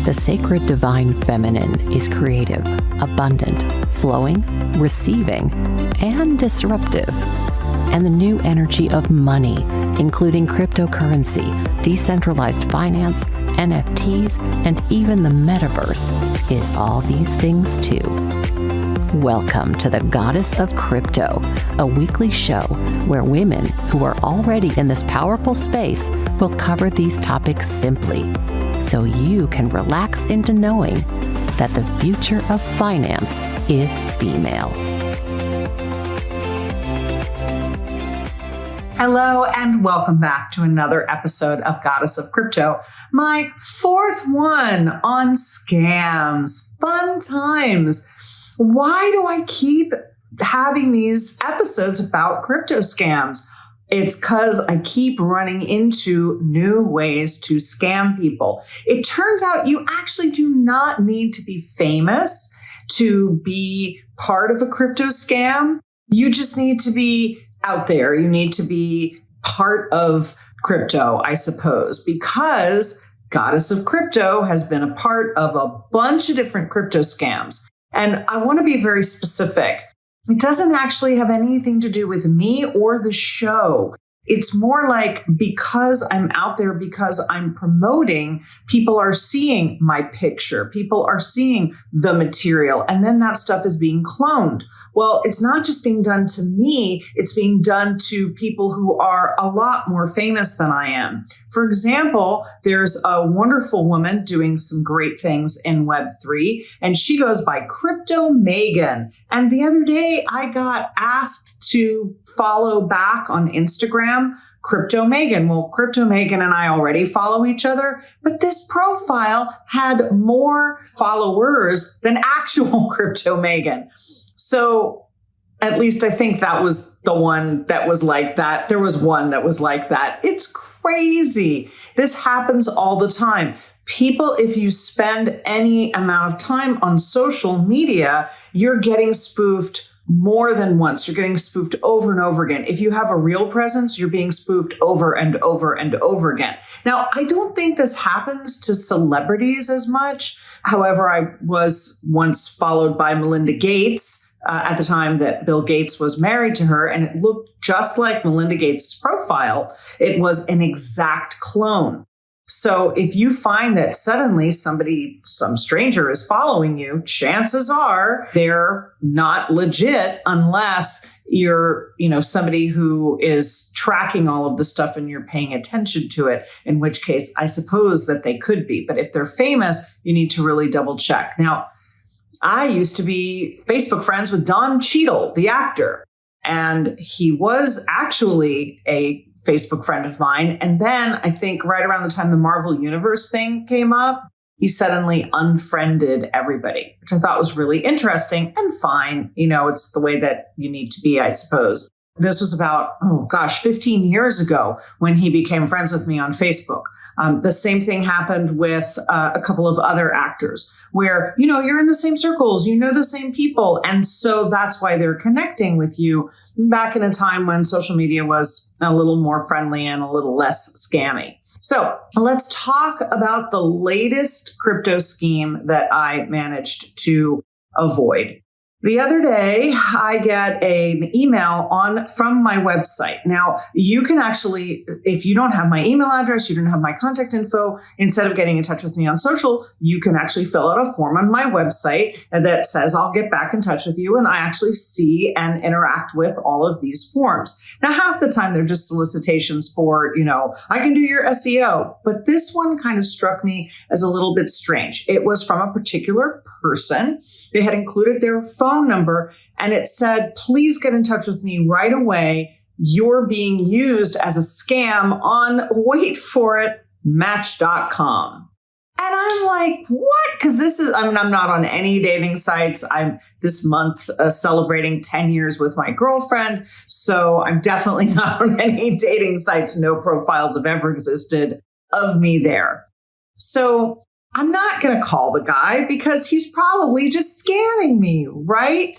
The sacred divine feminine is creative, abundant, flowing, receiving, and disruptive. And the new energy of money, including cryptocurrency, decentralized finance, NFTs, and even the metaverse, is all these things too. Welcome to the Goddess of Crypto, a weekly show where women who are already in this powerful space will cover these topics simply, so you can relax into knowing that the future of finance is female. Hello and welcome back to another episode of Goddess of Crypto, my fourth one on scams. Fun times. Why do I keep having these episodes about crypto scams? It's because I keep running into new ways to scam people. It turns out you actually do not need to be famous to be part of a crypto scam. You just need to be out there. You need to be part of crypto, I suppose, because Goddess of Crypto has been a part of a bunch of different crypto scams. And I want to be very specific. It doesn't actually have anything to do with me or the show. It's more like because I'm out there, because I'm promoting, people are seeing my picture, people are seeing the material, and then that stuff is being cloned. Well, it's not just being done to me, it's being done to people who are a lot more famous than I am. For example, there's a wonderful woman doing some great things in Web3, and she goes by Crypto Megan. And the other day I got asked to follow back on Instagram Crypto Megan. Well, Crypto Megan and I already follow each other, but this profile had more followers than actual Crypto Megan. So at least I think that was the one that was like that. There was one that was like that. It's crazy. This happens all the time. People, if you spend any amount of time on social media, you're getting spoofed more than once. You're getting spoofed over and over again. If you have a real presence, you're being spoofed over and over and over again. Now, I don't think this happens to celebrities as much. However, I was once followed by Melinda Gates at the time that Bill Gates was married to her, and it looked just like Melinda Gates' profile. It was an exact clone. So if you find that suddenly some stranger is following you, chances are they're not legit unless you're, somebody who is tracking all of the stuff and you're paying attention to it, in which case I suppose that they could be. But if they're famous, you need to really double check. Now, I used to be Facebook friends with Don Cheadle, the actor, and he was actually a Facebook friend of mine. And then I think right around the time the Marvel Universe thing came up, he suddenly unfriended everybody, which I thought was really interesting and fine. It's the way that you need to be, I suppose. This was about, 15 years ago when he became friends with me on Facebook. The same thing happened with a couple of other actors where, you're in the same circles, you know the same people. And so that's why they're connecting with you back in a time when social media was a little more friendly and a little less scammy. So let's talk about the latest crypto scheme that I managed to avoid. The other day, I get an email from my website. Now, you can actually, if you don't have my email address, you don't have my contact info, instead of getting in touch with me on social, you can actually fill out a form on my website that says, I'll get back in touch with you. And I actually see and interact with all of these forms. Now, half the time, they're just solicitations for, I can do your SEO. But this one kind of struck me as a little bit strange. It was from a particular person. They had included their phone number and it said, please get in touch with me right away. You're being used as a scam on, wait for it, Match.com. And I'm like, what? Because I'm not on any dating sites. I'm this month celebrating 10 years with my girlfriend. So I'm definitely not on any dating sites. No profiles have ever existed of me there. So I'm not going to call the guy because he's probably just scamming me, right?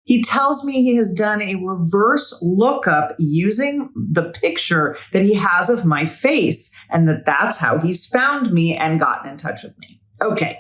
He tells me he has done a reverse lookup using the picture that he has of my face and that's how he's found me and gotten in touch with me. Okay.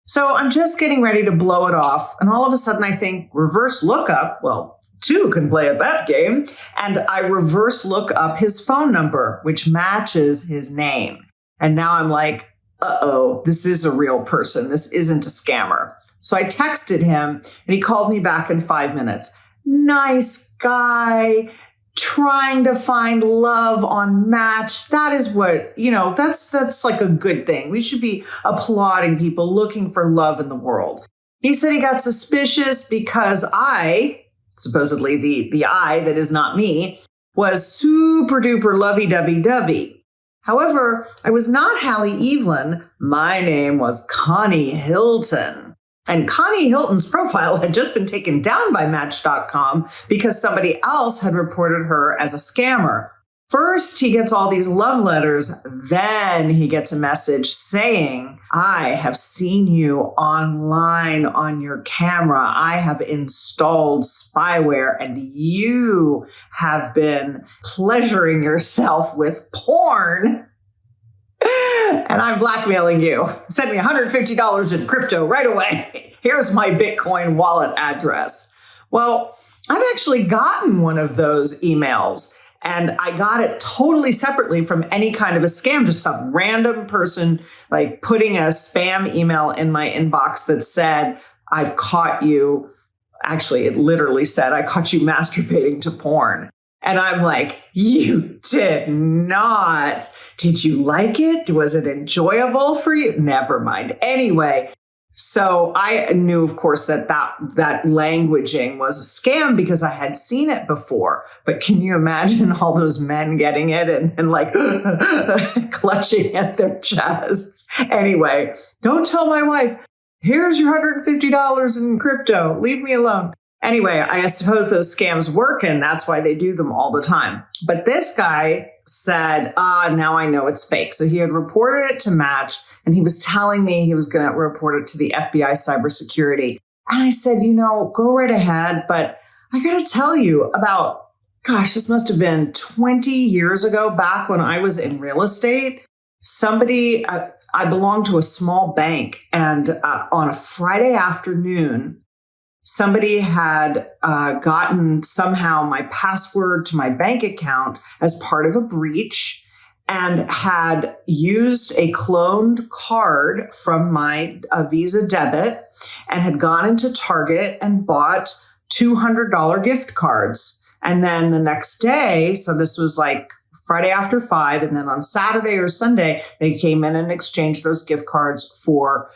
So I'm just getting ready to blow it off. And all of a sudden I think reverse lookup. Well, two can play at that game. And I reverse look up his phone number, which matches his name. And now I'm like, uh-oh, this is a real person. This isn't a scammer. So I texted him and he called me back in 5 minutes. Nice guy, trying to find love on Match. That is what, that's like a good thing. We should be applauding people looking for love in the world. He said he got suspicious because I, supposedly the I that is not me, was super duper lovey-dovey-dovey. However, I was not Hallie Evelyn. My name was Connie Hilton. And Connie Hilton's profile had just been taken down by Match.com because somebody else had reported her as a scammer. First, he gets all these love letters. Then he gets a message saying, I have seen you online on your camera. I have installed spyware and you have been pleasuring yourself with porn. And I'm blackmailing you. Send me $150 in crypto right away. Here's my Bitcoin wallet address. Well, I've actually gotten one of those emails. And I got it totally separately from any kind of a scam, just some random person like putting a spam email in my inbox that said, I've caught you. Actually, it literally said, I caught you masturbating to porn. And I'm like, you did not. Did you like it? Was it enjoyable for you? Never mind. Anyway. So I knew, of course, that languaging was a scam because I had seen it before. But can you imagine all those men getting it and like clutching at their chests? Anyway, don't tell my wife, here's your $150 in crypto. Leave me alone. Anyway, I suppose those scams work and that's why they do them all the time. But this guy said, now I know it's fake. So he had reported it to Match and he was telling me he was going to report it to the FBI cybersecurity. And I said, go right ahead. But I got to tell you this must have been 20 years ago, back when I was in real estate. Somebody, I belonged to a small bank and on a Friday afternoon, somebody had gotten somehow my password to my bank account as part of a breach and had used a cloned card from my Visa debit and had gone into Target and bought $200 gift cards. And then the next day, so this was like Friday after 5, and then on Saturday or Sunday, they came in and exchanged those gift cards for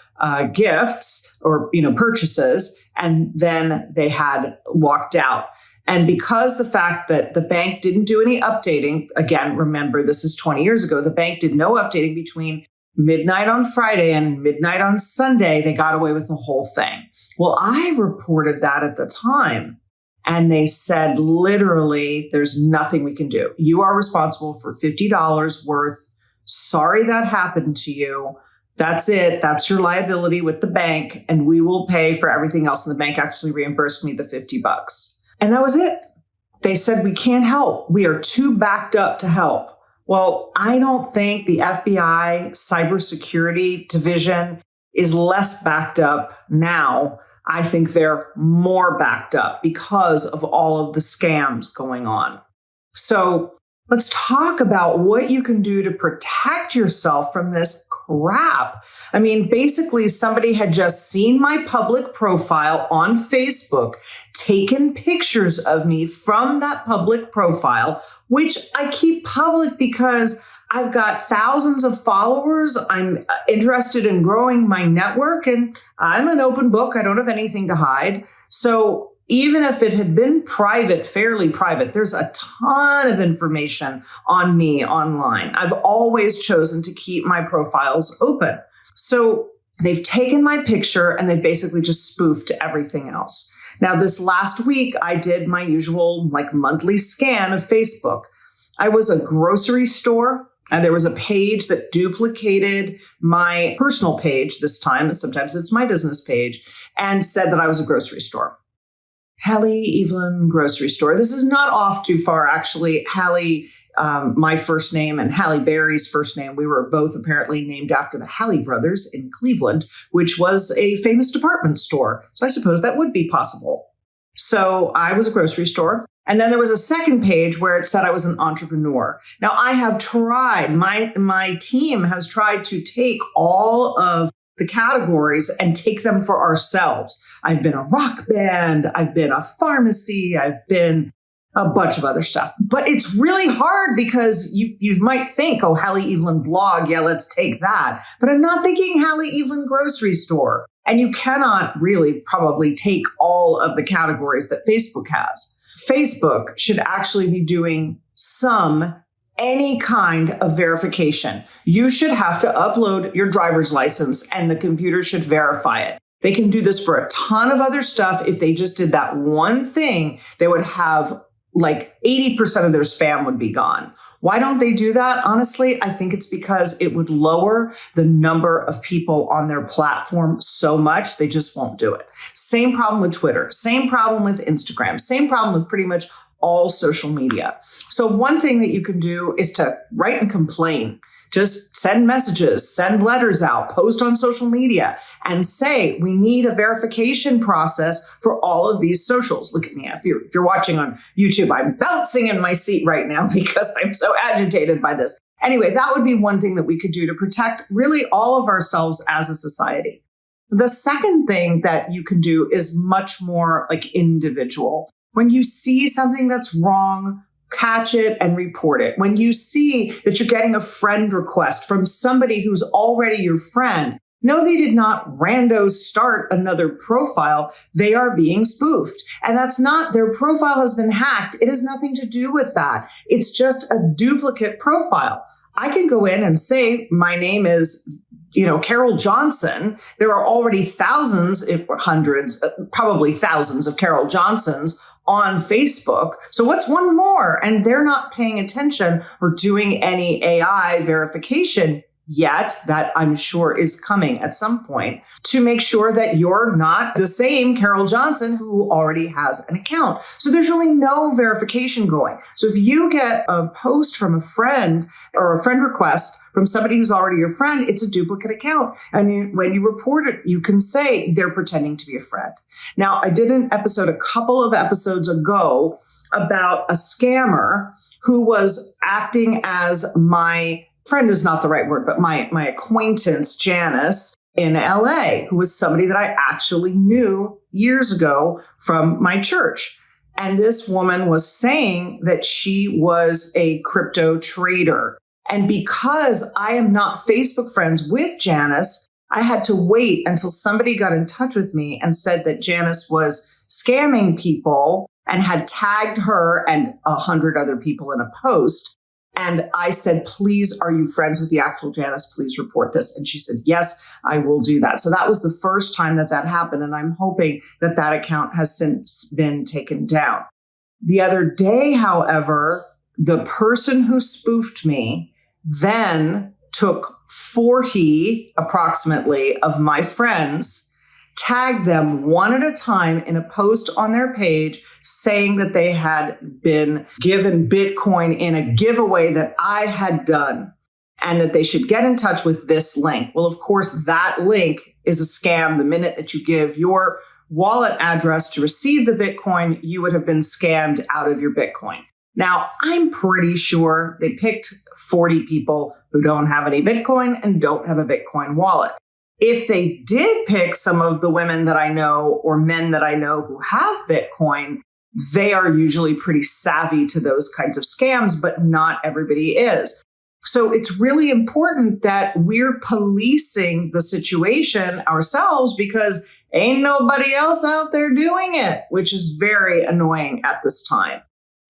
gifts or purchases. And then they had walked out. And because the fact that the bank didn't do any updating, again, remember, this is 20 years ago, the bank did no updating between midnight on Friday and midnight on Sunday, they got away with the whole thing. Well, I reported that at the time. And they said, literally, there's nothing we can do. You are responsible for $50 worth. Sorry that happened to you. That's it. That's your liability with the bank. And we will pay for everything else. And the bank actually reimbursed me the $50. And that was it. They said, we can't help. We are too backed up to help. Well, I don't think the FBI cybersecurity division is less backed up now. I think they're more backed up because of all of the scams going on. So let's talk about what you can do to protect yourself from this crap. I mean, basically, somebody had just seen my public profile on Facebook, taken pictures of me from that public profile, which I keep public because I've got thousands of followers. I'm interested in growing my network and I'm an open book. I don't have anything to hide. So even if it had been private, fairly private, there's a ton of information on me online. I've always chosen to keep my profiles open. So they've taken my picture and they've basically just spoofed everything else. Now, this last week, I did my usual monthly scan of Facebook. I was a grocery store and there was a page that duplicated my personal page this time. Sometimes it's my business page and said that I was a grocery store. Hallie Evelyn grocery store. This is not off too far, actually. Hallie my first name and Halle Berry's first name, we were both apparently named after the Halle brothers in Cleveland, which was a famous department store. So I suppose that would be possible. So I was a grocery store. And then there was a second page where it said I was an entrepreneur. Now I have tried, my team has tried to take all of the categories and take them for ourselves. I've been a rock band, I've been a pharmacy, I've been a bunch of other stuff. But it's really hard because you might think, oh, Halle Evelyn blog, yeah, let's take that. But I'm not thinking Halle Evelyn grocery store. And you cannot really probably take all of the categories that Facebook has. Facebook should actually be doing any kind of verification. You should have to upload your driver's license and the computer should verify it. They can do this for a ton of other stuff. If they just did that one thing, they would have like 80% of their spam would be gone. Why don't they do that? Honestly, I think it's because it would lower the number of people on their platform so much, they just won't do it. Same problem with Twitter, same problem with Instagram, same problem with pretty much all social media. So one thing that you can do is to write and complain. Just send messages, send letters out, post on social media, and say, we need a verification process for all of these socials. Look at me. If you're watching on YouTube, I'm bouncing in my seat right now because I'm so agitated by this. Anyway, that would be one thing that we could do to protect really all of ourselves as a society. The second thing that you can do is much more like individual. When you see something that's wrong, catch it and report it. When you see that you're getting a friend request from somebody who's already your friend, no, they did not rando start another profile. They are being spoofed. And that's not, their profile has been hacked. It has nothing to do with that. It's just a duplicate profile. I can go in and say, my name is Carol Johnson. There are already thousands, if hundreds, probably thousands of Carol Johnsons on Facebook. So what's one more? And they're not paying attention or doing any AI verification yet, that I'm sure is coming at some point, to make sure that you're not the same Carol Johnson who already has an account. So there's really no verification going. So if you get a post from a friend or a friend request from somebody who's already your friend, it's a duplicate account. And when you report it, you can say they're pretending to be a friend. Now, I did an episode a couple of episodes ago about a scammer who was acting as my friend is not the right word, but my acquaintance, Janice, in LA, who was somebody that I actually knew years ago from my church. And this woman was saying that she was a crypto trader. And because I am not Facebook friends with Janice, I had to wait until somebody got in touch with me and said that Janice was scamming people and had tagged her and 100 other people in a post. And I said, please, are you friends with the actual Janice? Please report this. And she said, yes, I will do that. So that was the first time that happened. And I'm hoping that that account has since been taken down. The other day, however, the person who spoofed me then took 40 approximately of my friends, tagged them one at a time in a post on their page saying that they had been given Bitcoin in a giveaway that I had done and that they should get in touch with this link. Well, of course, that link is a scam. The minute that you give your wallet address to receive the Bitcoin, you would have been scammed out of your Bitcoin. Now, I'm pretty sure they picked 40 people who don't have any Bitcoin and don't have a Bitcoin wallet. If they did pick some of the women that I know or men that I know who have Bitcoin, they are usually pretty savvy to those kinds of scams, but not everybody is. So it's really important that we're policing the situation ourselves because ain't nobody else out there doing it, which is very annoying at this time.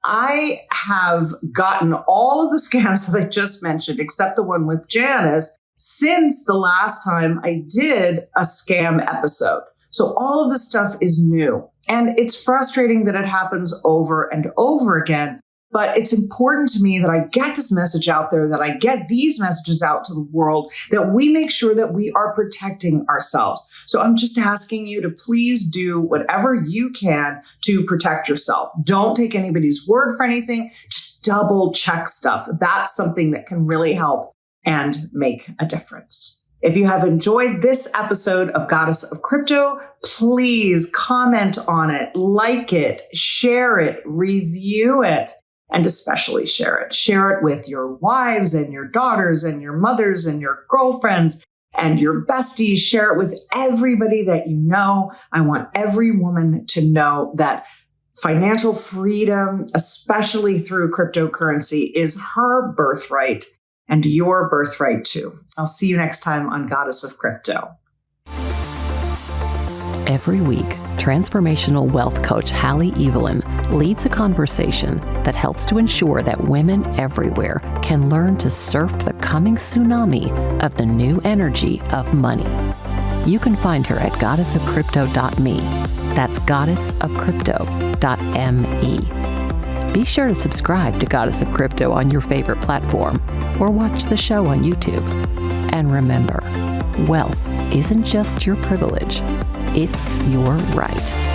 I have gotten all of the scams that I just mentioned, except the one with Janice, since the last time I did a scam episode. So all of this stuff is new. And it's frustrating that it happens over and over again. But it's important to me that I get this message out there, that I get these messages out to the world, that we make sure that we are protecting ourselves. So I'm just asking you to please do whatever you can to protect yourself. Don't take anybody's word for anything. Just double check stuff. That's something that can really help and make a difference. If you have enjoyed this episode of Goddess of Crypto, please comment on it, like it, share it, review it, and especially share it. Share it with your wives and your daughters and your mothers and your girlfriends and your besties. Share it with everybody that you know. I want every woman to know that financial freedom, especially through cryptocurrency, is her birthright and your birthright too. I'll see you next time on Goddess of Crypto. Every week, transformational wealth coach Hallie Evelyn leads a conversation that helps to ensure that women everywhere can learn to surf the coming tsunami of the new energy of money. You can find her at goddessofcrypto.me. That's goddessofcrypto.me. Be sure to subscribe to Goddess of Crypto on your favorite platform or watch the show on YouTube. And remember, wealth isn't just your privilege, it's your right.